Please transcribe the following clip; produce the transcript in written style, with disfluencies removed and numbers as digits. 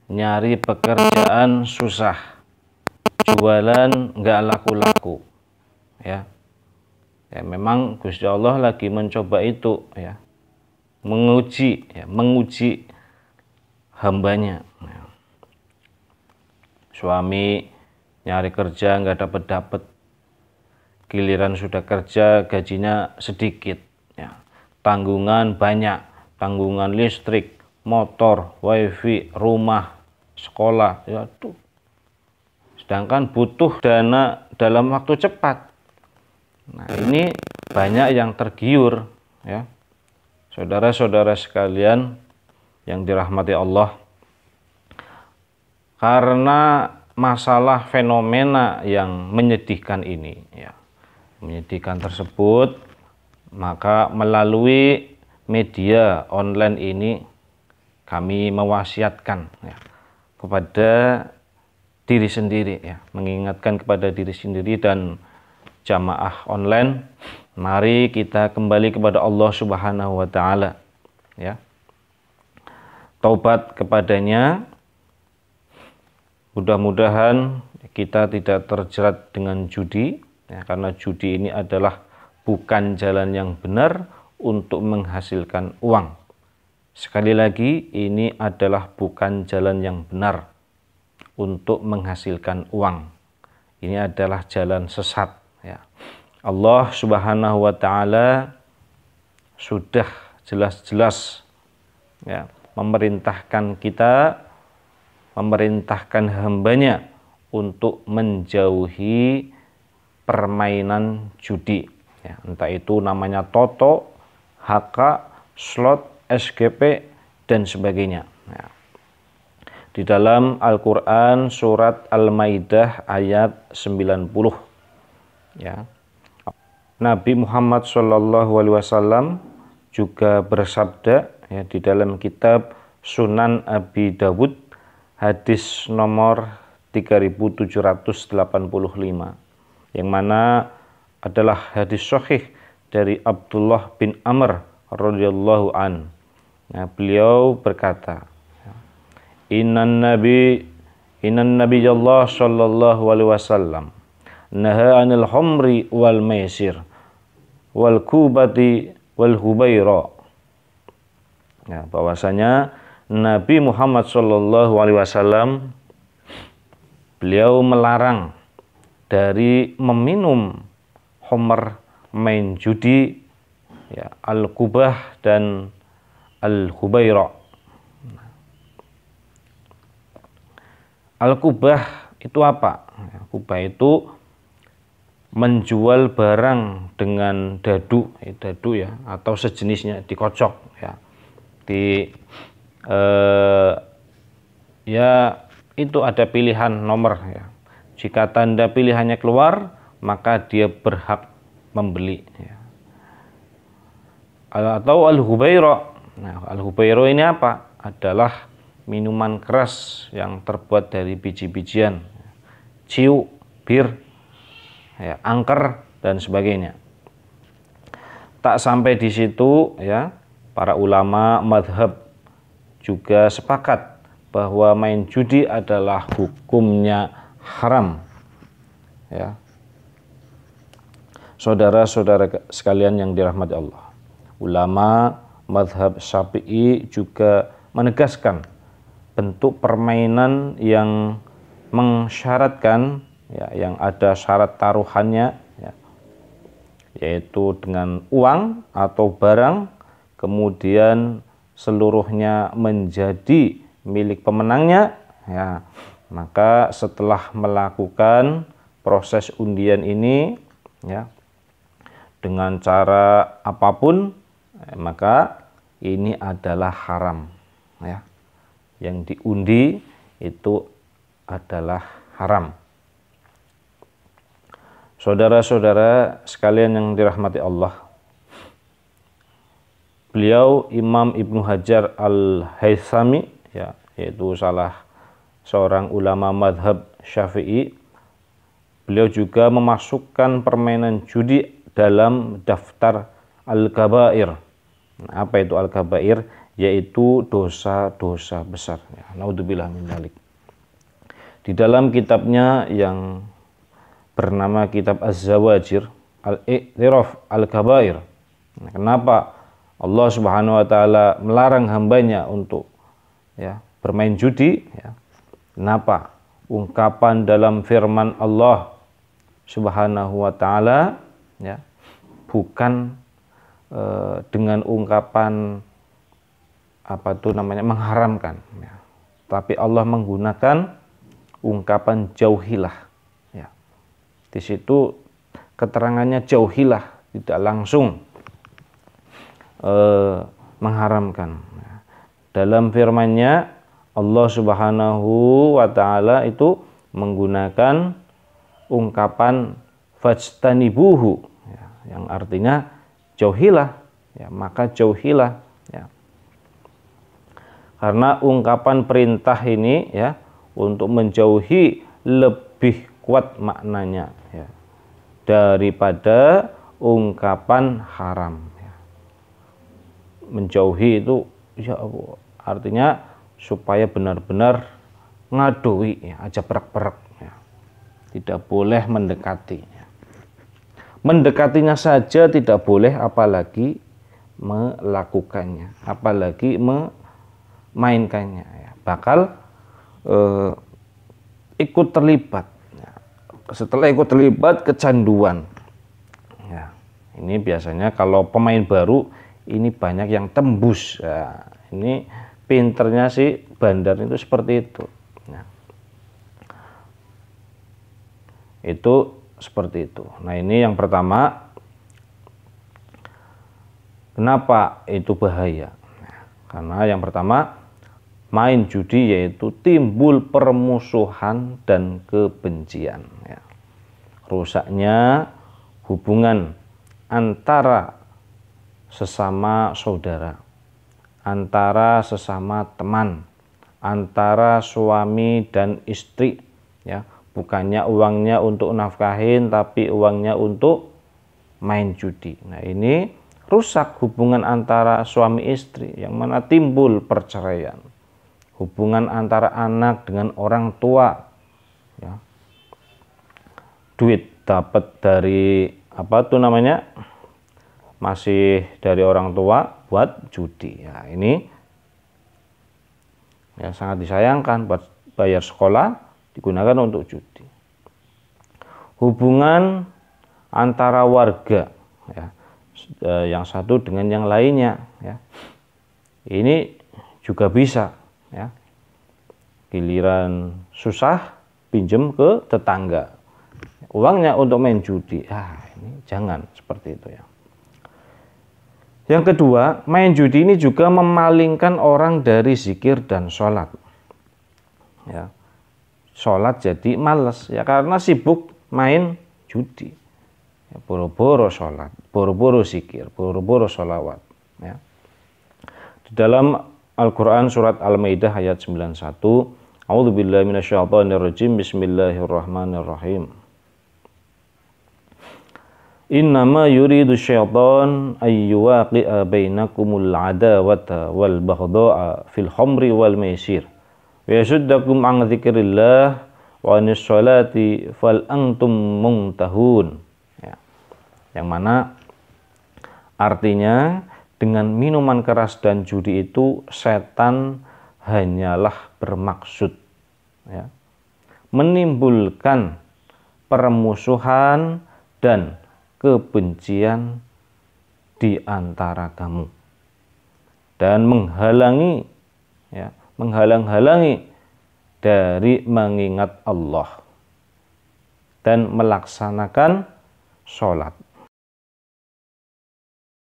nyari pekerjaan susah, jualan nggak laku-laku, ya. Ya memang Gusti Allah lagi mencoba itu, ya, menguji hambanya. Ya. Suami nyari kerja nggak dapet, giliran sudah kerja gajinya sedikit, ya. Tanggungan banyak, tanggungan listrik, motor, wifi, rumah, sekolah, ya tuh. Sedangkan butuh dana dalam waktu cepat. Nah, ini banyak yang tergiur, ya. Saudara-saudara sekalian yang dirahmati Allah, karena masalah fenomena yang menyedihkan ini, ya, menyedihkan tersebut, maka melalui media online ini kami mewasiatkan, ya, kepada diri sendiri, ya, mengingatkan kepada diri sendiri dan jamaah online, mari kita kembali kepada Allah Subhanahu wa taala, ya. Taubat kepadanya. Mudah-mudahan kita tidak terjerat dengan judi, ya, karena judi ini adalah bukan jalan yang benar untuk menghasilkan uang. Sekali lagi, ini adalah bukan jalan yang benar untuk menghasilkan uang. Ini adalah jalan sesat, ya. Allah Subhanahu wa taala sudah jelas-jelas, ya, memerintahkan kita, memerintahkan hambanya untuk menjauhi permainan judi, ya, entah itu namanya toto, HK, slot, SGP, dan sebagainya, ya. Di dalam Al-Quran surat Al-Maidah ayat 90, ya, Nabi Muhammad SAW juga bersabda, ya, di dalam kitab Sunan Abi Dawud hadis nomor 3785, yang mana adalah hadis sahih dari Abdullah bin Amr radhiyallahu an. Nah, beliau berkata, Innan Nabi Allah sallallahu alaihi wasallam naha 'anil khamri wal maisir wal kubati wal hubaira. Ya, bahwasanya Nabi Muhammad sallallahu alaihi wasallam beliau melarang dari meminum khamr, main judi, ya, al-kubah dan al-hubaira. Al-kubah itu apa? Kubah itu menjual barang dengan dadu, ya, atau sejenisnya, dikocok, ya, ya itu ada pilihan nomor, ya. Jika tanda pilihannya keluar, maka dia berhak membeli, ya. Atau al-hubaira. Nah, al-hubaira ini apa? Adalah minuman keras yang terbuat dari biji-bijian, ciu, bir, ya, angker, dan sebagainya. Tak sampai di situ, ya, para ulama madhab juga sepakat bahwa main judi adalah hukumnya haram, ya. Saudara-saudara sekalian yang dirahmati Allah, ulama madhab Syafi'i juga menegaskan bentuk permainan yang mensyaratkan, ya, yang ada syarat taruhannya, ya, yaitu dengan uang atau barang, kemudian seluruhnya menjadi milik pemenangnya, ya, maka setelah melakukan proses undian ini, ya, dengan cara apapun, maka ini adalah haram, ya. Yang diundi itu adalah haram. Saudara-saudara sekalian yang dirahmati Allah, beliau Imam Ibnu Hajar Al-Haythami, ya, yaitu salah seorang ulama madhab Syafi'i, beliau juga memasukkan permainan judi dalam daftar Al-Kabair. Apa itu Al-Kabair? yaitu dosa-dosa besar. Ya, naudzubillah min dzalik. Di dalam kitabnya yang bernama Kitab Az-Zawajir, Al-I'tiraf Al-Kabair. Nah, kenapa Allah Subhanahu wa taala melarang hambanya untuk bermain judi? Ya. Kenapa? Ungkapan dalam firman Allah Subhanahu wa taala bukan dengan ungkapan mengharamkan, tapi Allah menggunakan ungkapan jauhilah. Ya. Di situ keterangannya jauhilah, tidak langsung mengharamkan. Dalam firman-Nya Allah Subhanahu wa taala itu menggunakan ungkapan fajtanibuhu, yang artinya jauhilah, maka jauhilah. Karena ungkapan perintah ini untuk menjauhi lebih kuat maknanya daripada ungkapan haram. Menjauhi itu artinya supaya benar-benar ngadoi, aja perak-perak, tidak boleh mendekati. Mendekatinya saja tidak boleh, apalagi melakukannya, apalagi memainkannya. Bakal ikut terlibat. Setelah ikut terlibat, kecanduan. Ini biasanya kalau pemain baru ini banyak yang tembus. Ini pinternya si bandar itu seperti itu. Itu seperti itu. Nah, ini yang pertama. Kenapa itu bahaya? Karena yang pertama, main judi yaitu timbul permusuhan dan kebencian. Rusaknya hubungan antara sesama saudara, antara sesama teman, antara suami dan istri. Bukannya uangnya untuk nafkahin, tapi uangnya untuk main judi. Nah, ini rusak hubungan antara suami istri, yang mana timbul perceraian. Hubungan antara anak dengan orang tua. Duit dapat dari masih dari orang tua buat judi. Ini sangat disayangkan. Buat bayar sekolah digunakan untuk judi. Hubungan antara warga, yang satu dengan yang lainnya, ini juga bisa. Giliran susah pinjem ke tetangga, uangnya untuk main judi. Ini jangan seperti itu. Yang kedua, main judi ini juga memalingkan orang dari zikir dan sholat. Sholat jadi males, karena sibuk main judi. Boro-boro sholat, boro-boro zikir, boro-boro sholawat. Di dalam Al-Quran surat Al-Maidah ayat 91, A'udzubillahi minasyaitonirrajim, Bismillahirrahmanirrahim. Innama yuridu syaitan ayyuwaqi'a bainakumul adawata wal baghdha'a fil khamri wal maisir wa yasuddakum an dzikrillah wa anis sholati fal antum muntahun. Yang mana artinya dengan minuman keras dan judi itu setan hanyalah bermaksud menimbulkan permusuhan dan kebencian di antara kamu dan menghalang-halangi dari mengingat Allah dan melaksanakan sholat.